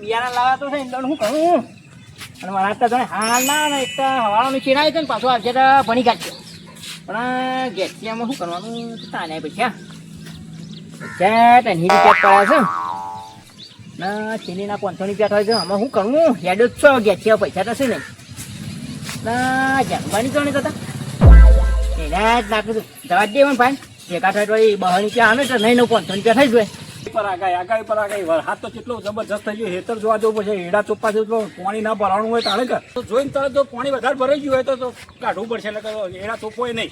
બિયારા લાવવા તો છે શું કરું અને મારા તો હાલ ના એક હવાળાનું ચીનાય છે ને પાછું આવશે તો ભણી કાઢશે પણ ગેસિયામાં શું કરવાનું તાને પૈસા એની રૂપિયા પડ્યા છે ના ચીનીના 500 રૂપિયા થાય છે આમાં શું કરવું હેડ જ છો ગેસિયા પૈસા થશે ને ના જમવાની તો નહીં થતા એના જ નાખું છું જવા દે મને ભાઈ એકા થાય તો 2 રૂપિયા આવે તો નહીં 500 રૂપિયા થઈ જાય પર આગાહી પર આગાહી હાથ તો કેટલો જબરજસ્ત થઈ ગયો હેતર જોવા જવું પડશે હેડા ચોપ્પા છે તો પાણી ના ભરાવાનું હોય તારે કે તો જોઈને તરત જો પાણી વધારે ભરાઈ ગયું હોય તો કાઢવું પડશે એટલે હેડા ચોખ્ખો હોય નહીં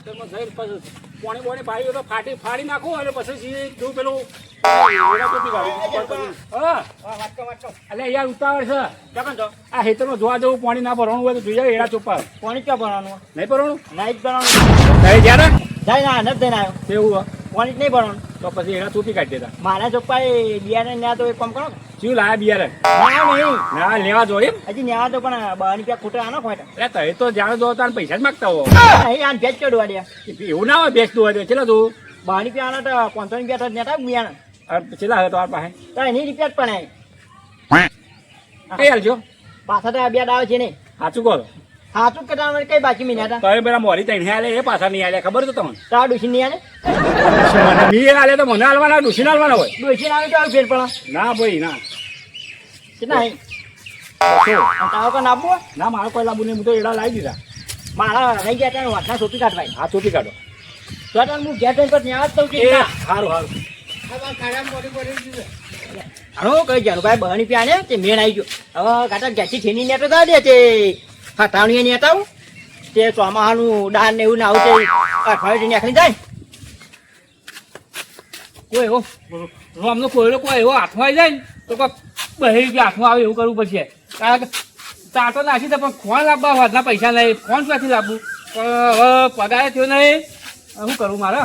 તો જઈને પાણી પાણી પાડી તો ફાડી નાખો અને પછી જોઉં પેલું એટલે યાર ઉતાવળ છે આ હેતરમાં જોવા જવું પાણી ના ભરવાનું હોય તો જોઈએ હેડા ચોપ્પા પાણી ક્યાં ભરવાનું નહીં ભરવાનું નહીં જ ભરવાનું જ્યારે જાય ના નથી જઈને આવ્યો એવું પાણી જ નહીં ભરવાનું તો પછી હેડા ચોપી કાઢી દેતા મારા ચોપ્પાએ બિયારણ ન્યા તો એક કામ કરો શું લાયા બિયારણ નહીં ના લેવા જોઈએ હજી ન્યા તો પણ 2 રૂપિયા ખૂટા આનો ખોટા એટલે એ તો જાણે જો તાર પૈસા જ માગતા હો અહીં આને ભેજ ચડવા દે એવું ના હોય બેસતું હોય ચેલા તું 2 રૂપિયા આના તો 500 રૂપિયા તો નેતા બિયારણ ચેલા હોય તમારા પાસે તો એની રૂપિયા જ પણ કઈ હાલજો પાછા તો 2 દાવ છે નહીં સાચું કહો સાચું કેટલા કઈ બાકી મીના હતા તમે પેલા મોરી તઈને હાલે એ પાછા નહીં હાલે ખબર છે તમને તારા ડુસી નહીં આને મી હાલે તો મને હાલવાના ડુસી હાલવાના હોય ડુસી આવે તો આવે ફેર પણ ના ભાઈ ના કેટલા અહીં તારો કોઈ નાખવું ના મારો કોઈ લાભ નહીં હું તો એડા લાવી દીધા મારા રહી ગયા ત્યાં વાટના ચોપી કાઢવાય હા ચોપી કાઢો તો તને હું ઘેર પર ત્યાં જ કહું એ સારું હાલો કઈ જાણું ભાઈ 2 રૂપિયા ને તે મેળ આવી ગયો હવે કાટા ગેસી થેની ને તો દા દે તે હટાવણી ને હતા તે ચોમાહાનું દાન ને એવું ના આવું તે અઠવાડિયે નીકળી જાય કોઈ એવો રોમનો કોયલો કોઈ એવો હાથમાં આવી જાય ને તો કોઈ 2 રૂપિયા હાથમાં આવે એવું કરવું પડશે કારણ કે ચાટો નાખી દે પણ કોણ લાવવા વધના પૈસા નહીં કોણ ક્યાંથી લાવવું પણ હવે પગાર થયો નહીં શું કરવું મારે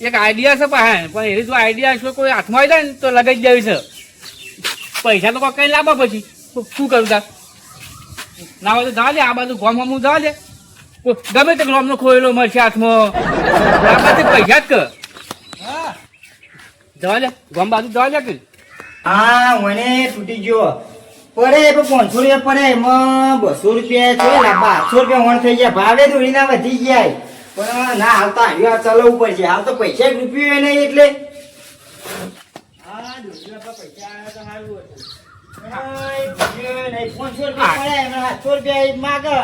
એક આઈડિયા છે પાસે પણ એની જો આઈડિયા છે કોઈ હાથમાં આવી જાય ને તો લગાઈ જ જાય છે પૈસા તો કોઈ કઈ લાવવા પછી શું કરું તાર ના હોય તો જવા દે આ બાજુ ગોમ હમું જવા દે ગમે તે ગોમનો ખોયેલો મળશે હાથમાં આ બાજુ પૈસા જ કર જવા દે ગોમ બાજુ જવા દે કે હા મને તૂટી ગયો પડે 500 રૂપિયા પડે એમાં 200 રૂપિયા છે લાંબા 200 રૂપિયા વણ થઈ ગયા ભાવે દોડીના વધી ગયા પણ ના હાલ તો આવ્યા ચલાવવું પડશે હાલ તો પૈસા રૂપિયો નહીં એટલે હા પૈસા આવ્યા તો સારું માગે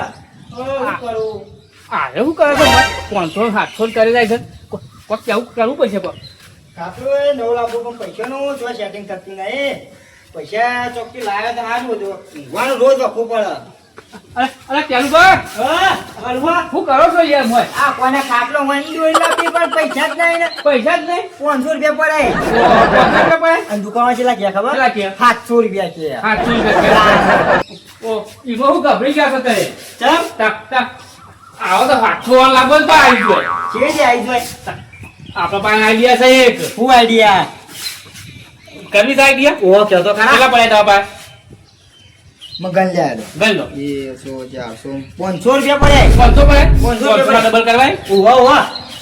શું કરે છે 500-700 કરી જાય છે કોક કેવું કરવું પડશે કાપડું નવ લાખો પણ પૈસાનું જો સેટિંગ થતું નહીં પૈસા ચોખ્ખી લાવ્યા તો સારું હતું ઊંઘવાનું રોજ રાખવું પડે અરે કેલુભા શું કરો છો યાર મોય આ કોને ખાટલો વણી દોઈ લાપી પણ પૈસા જ નહીં ને પૈસા જ નહીં 500 રૂપિયા પડે 500 રૂપિયા પડે અને દુકાનમાં કેટલા ગયા ખબર 700 રૂપિયા છે 700 રૂપિયા ઓ ઈગો હું ગભરી ગયા છો તારે ચમ ટક આવો તો 700 લાગો તો આવી ગયો કે જે આવી જોય આપણા પાસે આઈડિયા છે એક શું આઈડિયા કરવી છે આઈડિયા ઓ કે તો ખરા કેટલા પડે તમારા પાસે મગન લ્યા ગણ લો 100 400 500 રૂપિયા પડે 500 પડે 500 ડબલ કરવાય ઓહો ઓહો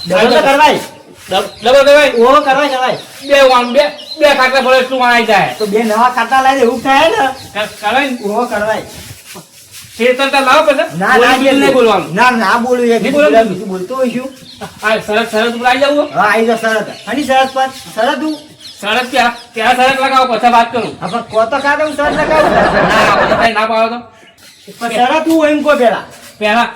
ડબલ તો કરવાય ડબલ કરવાય ઓહો કરવાય બે ખાતા ભલે એટલું આવી જાય તો 2 નવા ખાતા લાવી એવું થાય ને કરવાય ઓહો કરવાય ખેતર લાવો પછી ના ના નહીં બોલવાનું ના બોલું એક બીજું બોલતો હોય છું આ સરસ ઉપર આવી જવું હા આવી જાવ શરત અને શરત પર શરત હું સરસ ત્યાં સરસ લગાવો પછી વાત કરું આપણે કોતો કાઢે હું શરત લગાવું ના પછી ના પાડો તો પણ શરત હું એમ કહો પેલા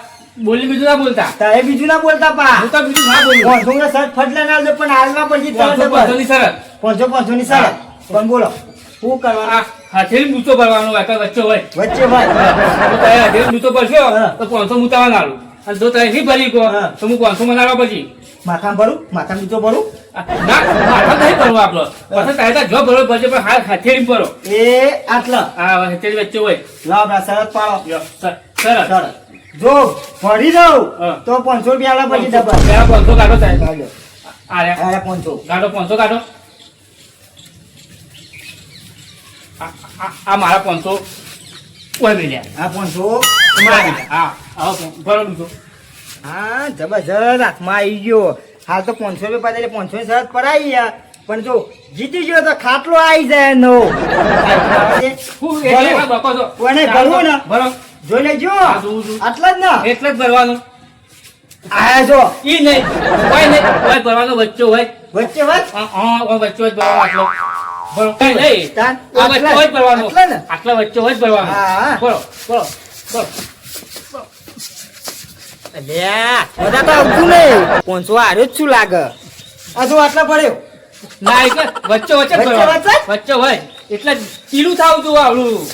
બોલી બીજું ના બોલતા તારે બીજું ના બોલતા પા હું તો બીજું ના બોલું 500 ના શરત ફટલા ના દે પણ હાલમાં પછી 500 ની સરસ 500 ની શરત પણ બોલો શું કરવાનું હાથેલી મૂતો ભરવાનો હોય તો વચ્ચે હોય વચ્ચે ભાઈ હાથેલી મૂતો ભરશે તો 500 મૂતાવા નાડું અને જો તમે નહીં ભરી કહો તો હું 500 મનાડવા પછી માથામાં ભરું માથામાં બીજો ભરું ના માથા નહીં ભરવું આપડો પછી કાયદા જો ભરો ભરજો પણ હાથેલી ભરો એ આટલા હા હાથેલી વચ્ચે હોય લાવ આપણા શરત પાડો સરસ શરત જો ભરી દઉં તો 500 રૂપિયા આલા પછી ડબલ પેલા 500 કાઢો સાહેબ અરે 500 કાઢો 500 કાઢો આ મારા 500 કોઈ મિલ્યા આ 500 હા ભરો દીધો હા જબરજસ્ત હાથમાં આવી ગયો. હાલ તો 500 રૂપિયા એટલે 500 ની શરત પડાવી યાર. પણ જો જીતી ગયો તો ખાટલો આવી જાય નો. હું એટલે આ બાપા જો. કોને ભરવું ને ભરો. જોઈ લેજો. હા, જોઉં છું. આટલા જ ને એટલે જ ભરવાનું. આયા જો ઈ નહીં. કોઈ નહીં. કોઈ ભરવાનો વચ્ચો હોય. વચ્ચે વચ હા, વચ્ચો જ ભરવાનો આટલો. ભરો. કઈ નહીં. તાન આ વચ્ચો જ ભરવાનો. આટલા ને આટલા વચ્ચો જ ભરવાનો. હા. ભરો, ભરો, ભરો. અલ્યા બધા તો આવતું નહીં 500 હાર્યો જ શું લાગે આ જો આટલા પડ્યો ના એટલે વચ્ચો વચ્ચે જ વચ્ચે ભરવાનો. વચ્ચે? વચ્ચો હોય. એટલે જ પીલું થાવું તું આવડું.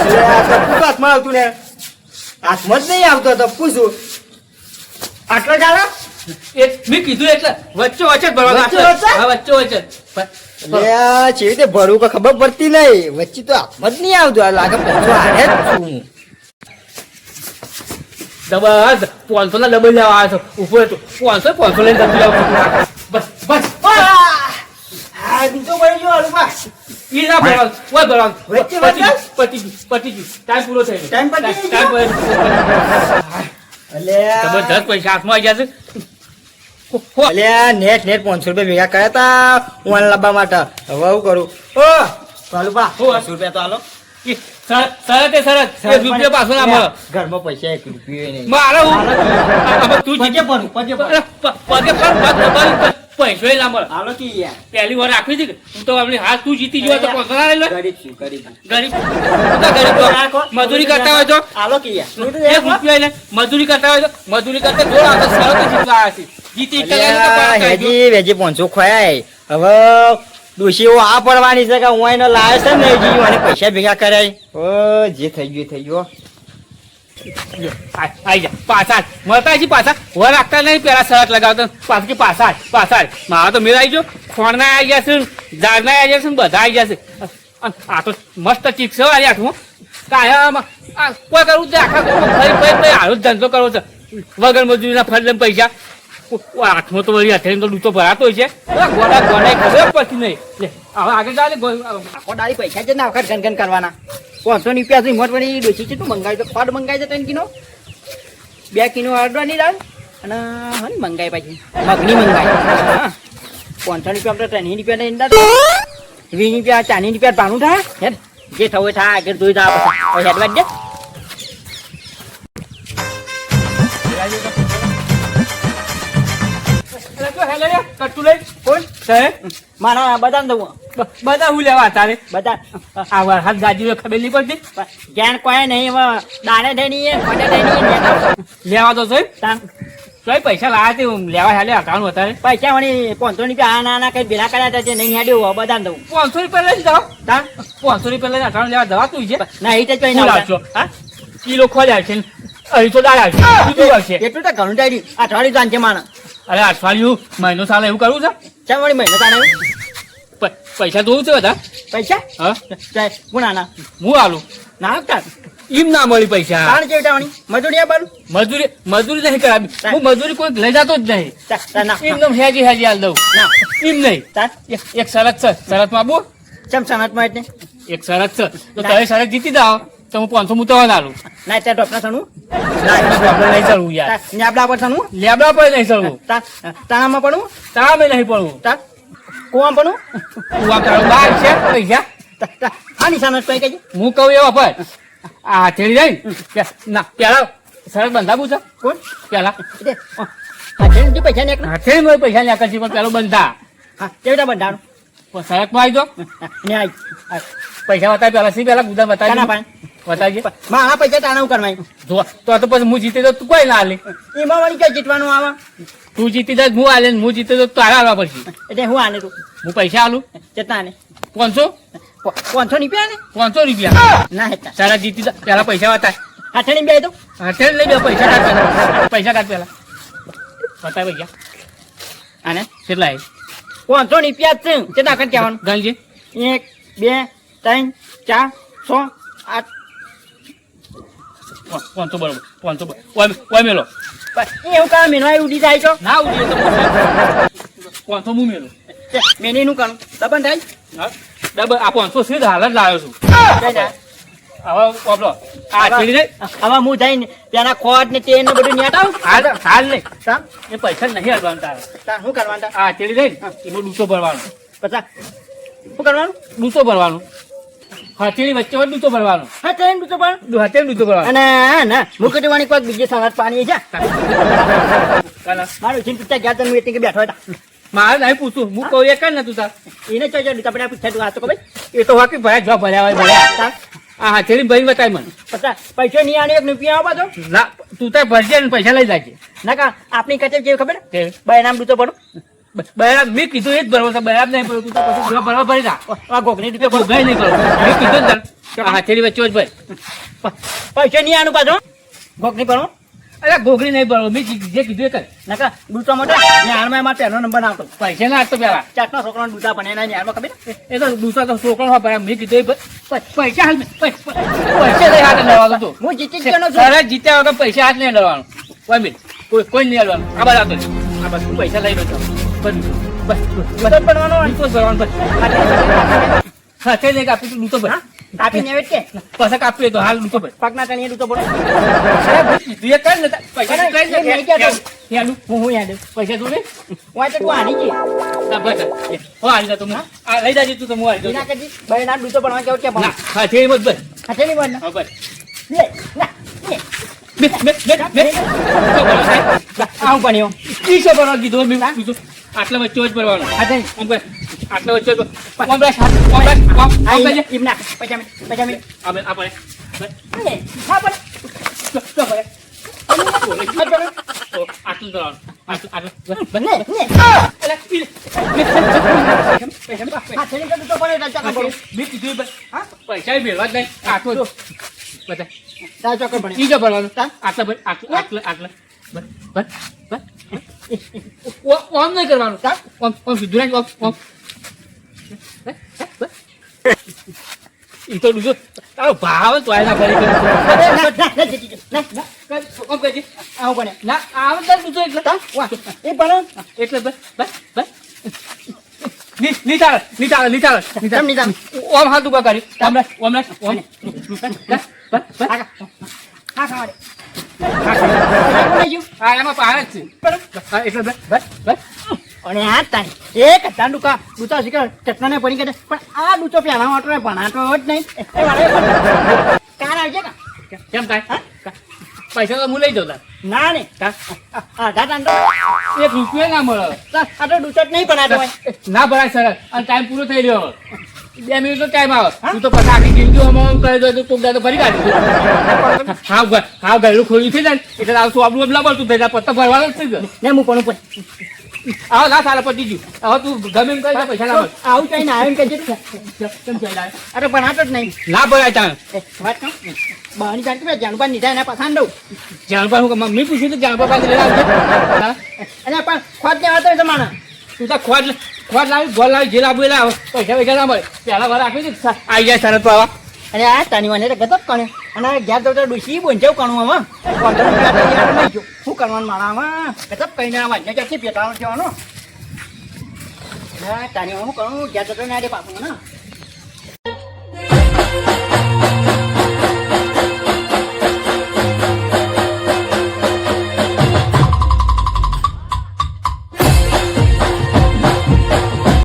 અલ્યા ટપકું તો હાથમાં આવતું ને હાથમાં જ નહીં આવતો ટપકું શું આટલા ચાલે મેં કીધું એટલે વચ્ચો વચ્ચે જ ભરવાનો. વચ્ચો વચ્ચે? હા, વચ્ચો વચ્ચે જ. અલ્યા કેવી રીતે ભરવું કે ખબર પડતી નહીં વચ્ચે તો હાથમાં જ નહીં આવતું આ લાગે 500 હારે જ છું ડબલ 500 ના ડબલ લેવા આવ્યો છો. ઉપર તો 500 લઈને ડબલ લેવા. બસ બસ. આ બીજો પડી ગયો અલુપા ઈ ના ભરવાનું. ઓય ભરવાનું. વચ્ચે પતી ગયું. ટાઈમ પૂરો થઈ ગયો. ટાઈમ પતી ગયો? ટાઈમ પૂરો. અલ્યા જબરદસ્ત પૈસા હાથમાં આવી ગયા છે. અલ્યા નેટ 500 રૂપિયા ભેગા કર્યા તા ઓન લાવવા માટે હવે હું કરું ઓ અલુપા હું? 500 રૂપિયા તો હાલો ઈ શરત એ શરત. એક રૂપિયા પાછો ના મળે. ઘરમાં પૈસા 1 રૂપિયો નહીં મારે હું હવે તું પગે ભરું પગે ભરું પગે પણ પૈસો ના મળે. હાલો કે યાર પહેલી વાર રાખવી હતી કે હું તો આપણી હાથ તું જીતી ગયો તો 500 ના લઈ લે. ગરીબ છું ગરીબ ગરીબ હું તો ગરીબ તો મજૂરી કરતા હોય તો હાલો કે યાર 1 રૂપિયા લઈને મજૂરી કરતા હોય તો મજૂરી કરતા જોર આવતો સરસ જીતવા આવ્યા છે. જીતી અલ્યા, હેજી વેજી 500 ખોયાય હવે ડોશીઓ આ પડવાની છે કે હું એને લાવ્યો છે ને હેજી અને પૈસા ભેગા કરાય ઓ જે થઈ ગયું થઈ ગયો આઈ જા પાછા મળતા છે પાછા વર રાખતા નહીં પેલા શરત લગાવતો પાછું કે પાછા મારા તો મેળ આવી ગયો ખોણના આવી ગયા છે ઝાડના આવી ગયા છે બધા આવી ગયા છે આ તો મસ્ત ચીક છે આજે આઠમો કાયમ કોઈ કરવું છે આખા ફરી હારો જ ધંધો કરવો છે વગર મજૂરીના ફરજ પૈસા આઠમો તો વળી હથેળી તો ડૂચો ભરાતો હોય છે ગોડા ખબર પડતી નહીં લે હવે આગળ ચાલે આખો દાડી પૈસા છે ને વખત ગનગન કરવાના 500 રૂપિયા થી મોટ વળી ડોશી કેટલું મંગાવી તો ફાડ મંગાવી છે 3 કિલો 2 કિલો અડવાની દાળ અને હન મંગાવી પાછી મગની મંગાવી 500 રૂપિયા આપણે 3 રૂપિયા લઈને 20 રૂપિયા 40 રૂપિયા ભાણું થાય હેડ જે થવું થાય આગળ જોઈ જા પછી હેડવા દે કટુ લઈ કોણ સાહેબ મારા બદામ દઉં બધા હું લેવા તારે બધા આ વાર હાથ ગાજી ખબર નહીં પડતી જ્ઞાન કોઈ નહીં હવે દાણે થઈને કોને થઈને લેવા તો સાહેબ તાન કઈ પૈસા લાયા તે લેવા હાલે અકાઉન્ટ વધારે પૈસા વળી 500 રૂપિયા આ નાના કઈ ભેલા કર્યા હતા તે નહીં હેડ્યું બદામ દઉં 500 રૂપિયા લઈ જાઓ તાન 500 રૂપિયા લઈને અકાઉન્ટ લેવા જવાતું છે ના એ જ કઈ શું ના લાવશો હા કિલો ખોલ્યા છે 250 દાળ આવશે બીજું આવશે એટલું તો ઘણું ટાઈડી અઠવાડિયું જાણ છે માણસ અરે અઠવાડિયું મહિનો સાલે એવું કરવું છે ચાલ વળી મહિનો તાણે પૈસા જોવું છે બધા પૈસા હા ચાલ ગુણાના હું આલું ના તાર એમ ના મળી પૈસા તાણ કેવી વણી મજૂરી આપવાનું મજૂરી નહીં કરાવી હું મજૂરી કોઈ લઈ જતો જ નહીં તાર ના એકદમ હેજી હાલ દઉં ના એમ નહીં તાર એક શરત છે શરતમાં બોલ ચમ સનતમાં એટલે એક શરત છે તો તમે શરત જીતી જાઓ તો હું 500 હું તો આલું ના ત્યાં ટોપના થણું આપણે નહીં ચડવું યાર નેબડા પર થણું લેબડા પર નહીં ચડવું તાણામાં પડવું તામે નહીં પડવું તાર કુવામાં પડવું તું આ તારો બાર છે પૈસા આ નિશાન કઈ કઈ હું કહું એવા પર આ હથેળી જાય ના પેલા શરત બંધાવું છે કોણ પેલા હથેળી પૈસા ને હથેળી મારે પૈસા લ્યા કરશે પણ પેલો બંધા હા કેવી રીતે બંધાવાનું પણ શરતમાં આવી જાઓ ને આઈ પૈસા બતાવી પેલા સી પેલા ગુદા કાના બતાવી પાય બતાવીએ મારા પૈસા તાણા કરવાય જો તો પછી હું જીતી તો તું કોઈ ના હાલે એમાં વળી કઈ જીતવાનું આવે તું જીતી જાય હું હાલે હું જીતે તો તારા હાલવા પડશે એટલે હું આને તું હું પૈસા હાલું ચેતના ને 500 500 રૂપિયા ને 500 રૂપિયા ના હેતા તારા જીતી જા પેલા પૈસા બતાય હથેળી બે તો હથેળી લઈ લે પૈસા કાઢ પેલા પૈસા કાઢ પેલા બતાય પૈસા આને કેટલા 500 રૂપિયા જ છે ચેતના કર કહેવાનું ગણજી 1 2 3 4 6 8 500 બરોબર 500 ઓય મેલો એવું કા મેનવાય ઉડી જાય છો ના ઉડીએ તો 500 હું મેલો મેની નું કરું દબન થાય હા ડબલ આ 500 સીધા હાલ જ લાવ્યો છું હવે વાપરો આ ચીડી નહીં હવે હું જઈને ત્યાંના ખોટ ને તે ને બધું નેટ આવું હાલ નહીં સામ એ પૈસા નહીં હલવાનું તારે શું કરવાનું તાર? આ ચીડી નહીં એમાં ડૂચો ભરવાનો પછી શું કરવાનું? ડૂચો ભરવાનો હાથેની વચ્ચે હોય ડૂચો ભરવાનો હા ટ્રેન ડૂચો પણ હાથે ડૂચો ભરવાનો અને ના મુકટ વાણી કોઈક બીજે સવાર પાણી છે કાલા મારું ચીન પિતા ગયા તમે એટલે કે બેઠો હતા મારે નહીં પૂછું હું કહું એ કર ને તું તાર એને ચોજો આપણે પૂછ્યા તું આ તો ખબર એ તો વાકી ભર્યા જો ભર્યા હોય ભર્યા તાર આ હાથેની ભરી બતાય મને પછી પૈસો નહીં આને એક રૂપિયા આવો પાછો ના તું તાર ભરજે ને પૈસા લઈ જાજે ના કા આપણી કચેરી કેવી ખબર કે બાય નામ ડૂચો પડો બરાબર મેં કીધું એ જ ભરવો છે બરાબર નહીં ભરવું તું તો પછી જો ભરવા ભરી જા આ ગોગની રૂપિયા ભોગાઈ નહીં કરો મેં કીધું ને તાર આ હાથેની વચ્ચે જ ભર પૈસો નહીં આનું પાછો ગોગની પડો અરે ગોગડી નહીં ભરવો મેં જે કીધું એ કર ના કા ડૂચો મોટો ન્યારમાં એમાં પહેલો નંબર આવતો પૈસા ના આપતો પેલા ચાટનો છોકરાનો ડૂચા પણ એના ન્યારમાં ખબર એ તો દૂસરા તો છોકરો હોય ભર્યા મેં કીધું એ પૈસા હાલ પૈસા લઈ હાથ લેવાનો તું હું જીતી જ ગયો છું સરસ જીત્યા વગર પૈસા હાથ નહીં લેવાનું કોઈ બી કોઈ નહીં લેવાનું આ બધા આપતો આ બસ તું પૈસા લઈ લો છો બસ ડૂચો જ પડવાનો દૂતો જ ભરવાનું બસ સાથે નહીં કાપી તું દૂતો ભર કાપી ને કે પછી કાપી તો હાલ દૂતો ભર પગના ટણીએ ડૂચો પડો તું એ કર ને પૈસા તું લઈ લે નહીં કહેતો. યાડું હું યાદ પૈસા તું લે હું તો તું આની ગઈ ના બસ હો હાલી જા તું આ લઈ જાજે તું તો હું હાલી એના જાઉં કદી બાય નામ ડૂચો પડવા કેવું કે ના હાથે મત બસ ખાતે નહીં પડના હા બસ લે ના લે બે આવું પણ એવું ઈ છે ભરવા કીધું મેં કીધું આટલા વચ્ચે જ ભરવાનો ખાતે આમ બસ આટલા વચ્ચે જ ઓમ બસ ઓમ બસ ઓમ બસ ઇમ ના પૈસા મે આપણે આપણે લે હા પણ તો ભરે આટલું આટલું ભરવાનું આટલું બસ ને ને ખાતે નહીં ડૂચો પડે ચાકા પડો મેં કીધું બસ પૈસા ભેળવા જ નહીં આટલું બધા તા ચોકર પડે ઈ જ ભરવાનું આટલા બસ આટલા આટલા બસ બસ બસ ઓમ નહીં કરવાનું ઓમ સીધું નહીં ઓમ ઈ તો બીજું તારો ભાવ તો આયલા ભરી ઓમ કહેજે આવું પડે ના આવે તાર બીજું એટલે વાહ એ પણ એટલે બસ બસ બસ ની ચાલે કેમ નહીં જામ? ઓમ હાથ ઉભા કરી ઓમ ઓમ ઓમ બસ બસ બસ હા ખાવાડે હા એમાં પાડે જ છે હા એટલે બસ બસ બસ અને આ તારી એક તાંડુકા ડૂચા શીખર ચટનાને પડી કરે પણ આ ડૂચો પહેલા વાટો ભણાતો જ નહીં એ વાળે કાર આવજે કા કેમ થાય પૈસા તો હું લઈ જાઉં તાર ના ને આધા તાંડો એક રૂપિયા ના મળે આ તો ડૂચો જ નહીં ભણાતો હોય ના ભરાય સરસ અને ટાઈમ પૂરો થઈ રહ્યો હવે 2 મિનિટ ટાઈમ આવે તું તો પછી આખી જિંદગી હમણાં કરી દો તો કોક દાડો ફરી કાઢી હા ગળું ખોલ્યું થઈ જાય ને એટલે આવતું આપણું એમ લાવતું થઈ જાય પત્તા ભરવાનો જ થઈ ગયો ને હું પણ ઉપર આવો ના સારા પતી ગયું હવે તું ગમે એમ કરી પૈસા ના આવું કઈ ના આવ્યું કે કેમ ચાલ્યા અરે ભણાતો જ નહીં ના ભરાય તાણ વાત કહું બહારની જાણ કે જાણવા નીધા એના પાછા દઉં જાણપા હું મમ્મી પૂછ્યું તો જાણપા પાસે લઈ આવજે અને પણ ખોટ ને આવતો જમાના તું તો ખોટ લાવી ગોળ લાવી જે લાવવું એ લાવ પૈસા ના મળે પહેલા વાર આપી દે આવી જાય શરત પાવા અને આ તાની મને ગતો કણે અને ઘેર જતો ડુસી બોંજવ કણું આમાં શું કરવાનું માણામાં ગતો કહીને વાંચે ક્યાંથી પેટાવાનો કહેવાનો તાની હું કણું ઘેર જતો ને આજે પાછું ને